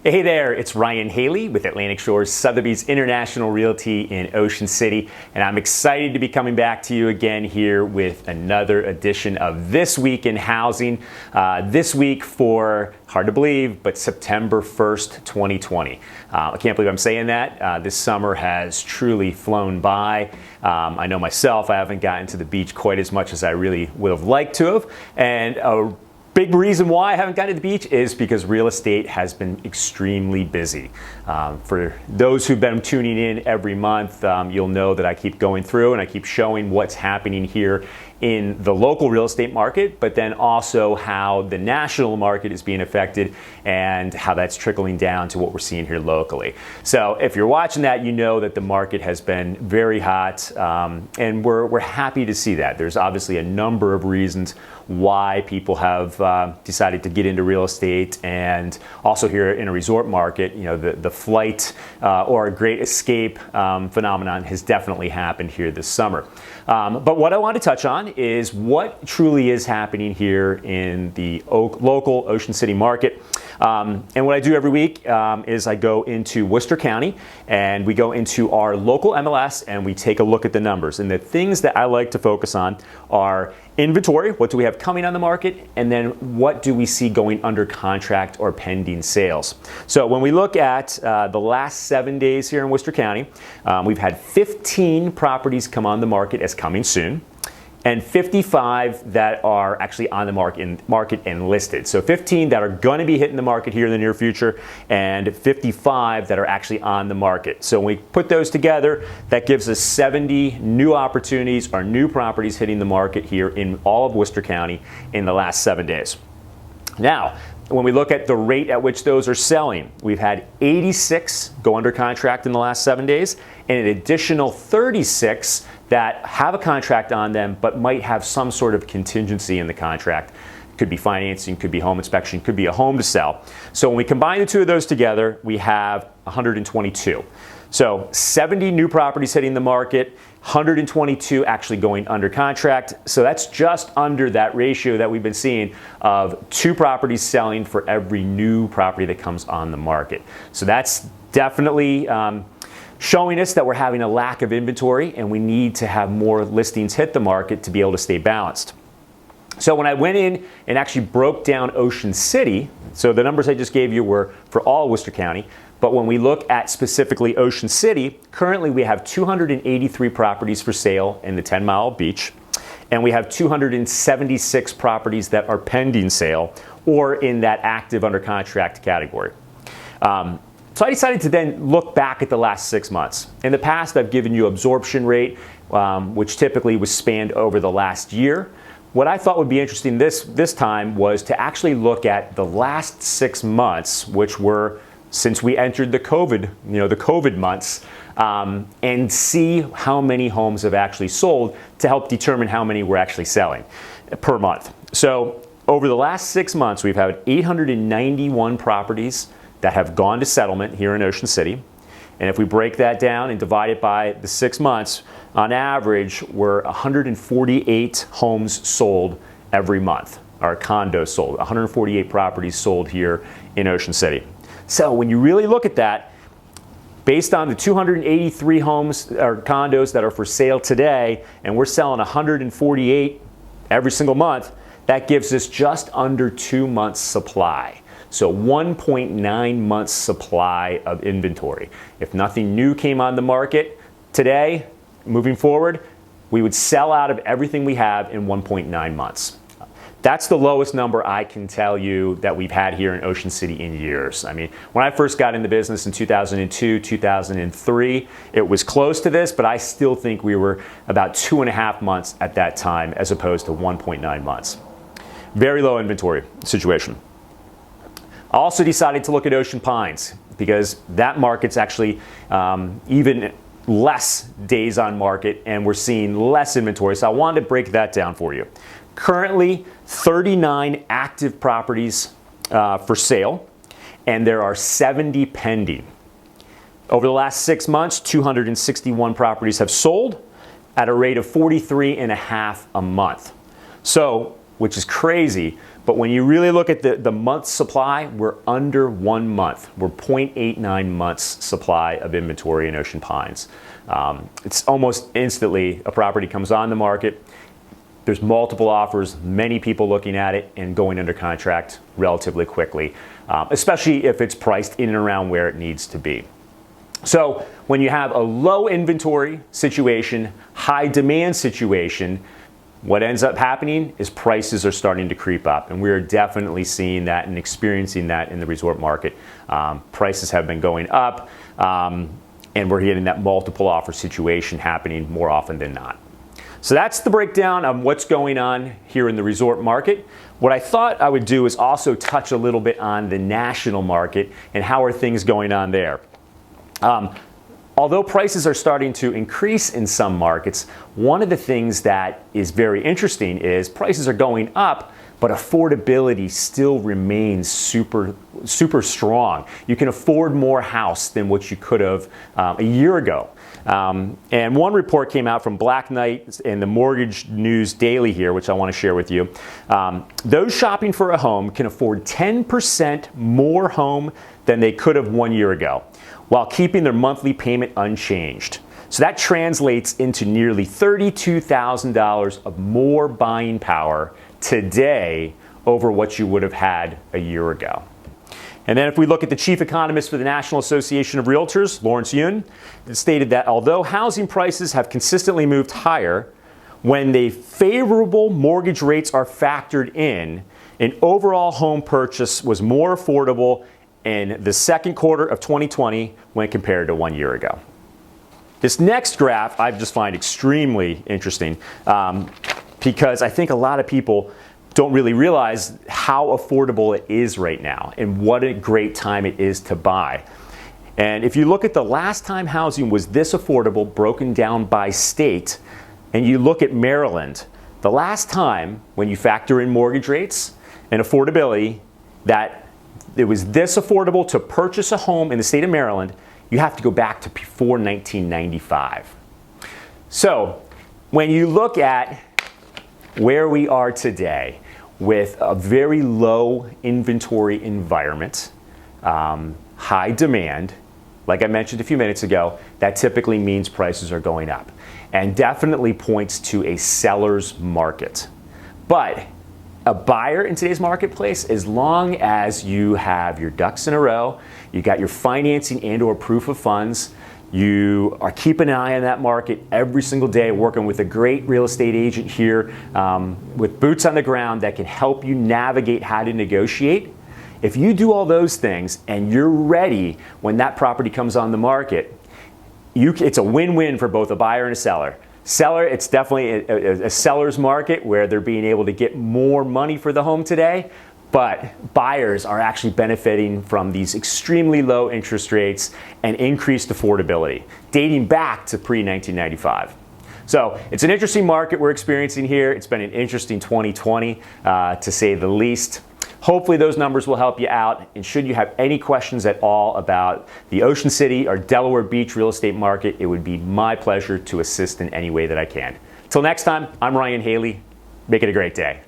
Hey there, it's Ryan Haley with Atlantic Shores Sotheby's International Realty in Ocean City, and I'm excited to be coming back to you again here with another edition of This Week in Housing. This week for, hard to believe, but September 1st, 2020. I can't believe I'm saying that. This summer has truly flown by. I know myself, I haven't gotten to the beach quite as much as I really would have liked to have, and a big reason why I haven't gotten to the beach is because real estate has been extremely busy. For those who've been tuning in every month, you'll know that I keep going through and I keep showing what's happening here in the local real estate market, but then also how the national market is being affected and how that's trickling down to what we're seeing here locally. So if you're watching that, you know that the market has been very hot, and we're happy to see that. There's obviously a number of reasons why people have decided to get into real estate, and also here in a resort market, you know, the flight or a great escape phenomenon has definitely happened here this summer. But what I want to touch on is what truly is happening here in the local Ocean City market. And what I do every week is I go into Worcester County and we go into our local MLS and we take a look at the numbers. And the things that I like to focus on are inventory, what do we have coming on the market, and then what do we see going under contract or pending sales. So when we look at the last 7 days here in Worcester County, we've had 15 properties come on the market as coming soon, and 55 that are actually on the market and listed. So 15 that are going to be hitting the market here in the near future, and 55 that are actually on the market. So when we put those together, that gives us 70 new opportunities or new properties hitting the market here in all of Worcester County in the last 7 days. Now, when we look at the rate at which those are selling, we've had 86 go under contract in the last 7 days, and an additional 36 that have a contract on them but might have some sort of contingency in the contract. Could be financing, could be home inspection, could be a home to sell. So when we combine the two of those together, we have 122. So 70 new properties hitting the market, 122 actually going under contract. So that's just under that ratio that we've been seeing of 2 properties selling for every new property that comes on the market. So that's definitely showing us that we're having a lack of inventory and we need to have more listings hit the market to be able to stay balanced. So when I went in and actually broke down Ocean City, so the numbers I just gave you were for all Worcester County, but when we look at specifically Ocean City, currently we have 283 properties for sale in the 10-mile beach, and we have 276 properties that are pending sale or in that active under contract category. So I decided to then look back at the last 6 months. In the past, I've given you absorption rate, which typically was spanned over the last year. What I thought would be interesting this time was to actually look at the last 6 months, which were since we entered the COVID months, and see how many homes have actually sold to help determine how many we're actually selling per month. So over the last 6 months, we've had 891 properties that have gone to settlement here in Ocean City. And if we break that down and divide it by the 6 months, on average, we're 148 homes sold every month, or condos sold, 148 properties sold here in Ocean City. So when you really look at that, based on the 283 homes or condos that are for sale today, and we're selling 148 every single month, that gives us just under 2 months supply. So 1.9 months supply of inventory. If nothing new came on the market today, moving forward, we would sell out of everything we have in 1.9 months. That's the lowest number I can tell you that we've had here in Ocean City in years. I mean, when I first got in the business in 2002, 2003, it was close to this, but I still think we were about 2.5 months at that time as opposed to 1.9 months. Very low inventory situation. I also decided to look at Ocean Pines because that market's actually even less days on market and we're seeing less inventory. So I wanted to break that down for you. Currently, 39 active properties for sale, and there are 70 pending. Over the last 6 months, 261 properties have sold at a rate of 43.5 a month. So which is crazy. But when you really look at the month supply, we're under 1 month. We're 0.89 months supply of inventory in Ocean Pines. It's almost instantly a property comes on the market. There's multiple offers, many people looking at it and going under contract relatively quickly, especially if it's priced in and around where it needs to be. So when you have a low inventory situation, high demand situation, what ends up happening is prices are starting to creep up, and we're definitely seeing that and experiencing that in the resort market. Prices have been going up, and we're getting that multiple offer situation happening more often than not. So that's the breakdown of what's going on here in the resort market. What I thought I would do is also touch a little bit on the national market and how are things going on there. Although prices are starting to increase in some markets, one of the things that is very interesting is prices are going up, but affordability still remains super strong. You can afford more house than what you could have a year ago. And one report came out from Black Knight and the Mortgage News Daily here, which I want to share with you. Those shopping for a home can afford 10% more home than they could have 1 year ago, while keeping their monthly payment unchanged. So that translates into nearly $32,000 of more buying power today over what you would have had a year ago. And then if we look at the chief economist for the National Association of Realtors, Lawrence Yun, it stated that although housing prices have consistently moved higher, when the favorable mortgage rates are factored in, an overall home purchase was more affordable in the second quarter of 2020 when compared to 1 year ago. This next graph I just find extremely interesting because I think a lot of people don't really realize how affordable it is right now and what a great time it is to buy. And if you look at the last time housing was this affordable, broken down by state, and you look at Maryland, the last time when you factor in mortgage rates and affordability that it was this affordable to purchase a home in the state of Maryland, you have to go back to before 1995. So when you look at where we are today with a very low inventory environment, high demand, like I mentioned a few minutes ago, that typically means prices are going up and definitely points to a seller's market. But a buyer in today's marketplace, as long as you have your ducks in a row, you got your financing and or proof of funds, you are keeping an eye on that market every single day, working with a great real estate agent here with boots on the ground that can help you navigate how to negotiate. If you do all those things and you're ready when that property comes on the market, it's a win-win for both a buyer and a seller. Seller, it's definitely a seller's market where they're being able to get more money for the home today, but buyers are actually benefiting from these extremely low interest rates and increased affordability, dating back to pre-1995. So it's an interesting market we're experiencing here. It's been an interesting 2020, to say the least. Hopefully those numbers will help you out, and should you have any questions at all about the Ocean City or Delaware Beach real estate market, it would be my pleasure to assist in any way that I can. Till next time, I'm Ryan Haley. Make it a great day.